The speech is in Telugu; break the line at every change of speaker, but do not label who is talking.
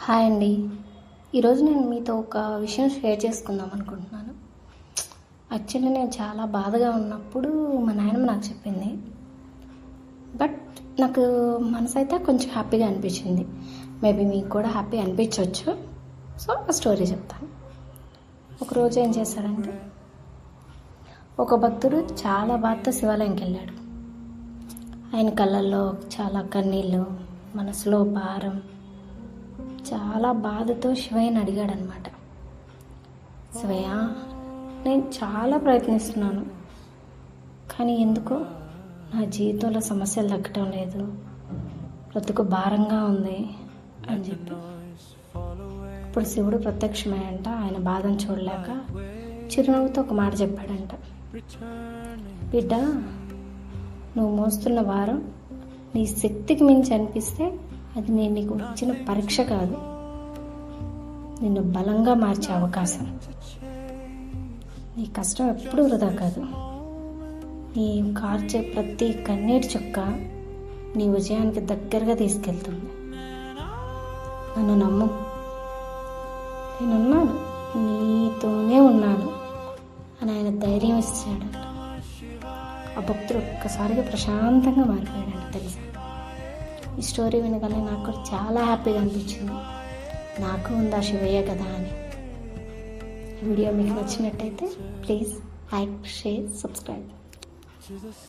హాయ్ అండి. ఈరోజు నేను మీతో ఒక విషయం షేర్ చేసుకుందాం అనుకుంటున్నాను. యాక్చువల్లీ నేను చాలా బాధగా ఉన్నప్పుడు మా నాయనమ్మ నాకు చెప్పింది. బట్ నాకు మనసు అయితే కొంచెం హ్యాపీగా అనిపించింది. మేబీ మీకు కూడా హ్యాపీ అనిపించవచ్చు. సో ఆ స్టోరీ చెప్తాను. ఒకరోజు ఏం చేశాడంటే, ఒక భక్తుడు చాలా బాధతో శివాలయంకి వెళ్ళాడు. ఆయన కళ్ళల్లో చాలా కన్నీళ్ళు, మనసులో భారం, చాలా బాధతో శివయ్యని అడిగాడనమాట. శివయ్య, నేను చాలా ప్రయత్నిస్తున్నాను, కానీ ఎందుకో నా జీవితంలో సమస్యలు తగ్గటం లేదు, బ్రతుకు భారంగా ఉంది అని చెప్పి. ఇప్పుడు శివుడు ప్రత్యక్షమయ్యంట. ఆయన బాధను చూడలేక చిరునవ్వుతో ఒక మాట చెప్పాడంట. బిడ్డ, నువ్వు మోస్తున్న భారం నీ శక్తికి మించి అనిపిస్తే అది నేను నీకు ఇచ్చిన పరీక్ష కాదు, నిన్ను బలంగా మార్చే అవకాశం. నీ కష్టం ఎప్పుడూ వృధా కాదు. నీ కార్చే ప్రతి కన్నీటి చుక్క నీ విజయానికి దగ్గరగా తీసుకెళ్తుంది. నన్ను నమ్ము, నేనున్నాను, నీతోనే ఉన్నాను అని ఆయన ధైర్యం ఇచ్చాడు. ఆ భక్తుడు ఒక్కసారిగా ప్రశాంతంగా మారిపోయాడంట. తెలుసా, ఈ స్టోరీ వినగానే నాకు కూడా చాలా హ్యాపీగా అనిపించింది. నాకు ఉందా శివయ్య కదా అని. ఈ వీడియో మీకు నచ్చినట్టయితే ప్లీజ్ లైక్, షేర్, సబ్స్క్రైబ్.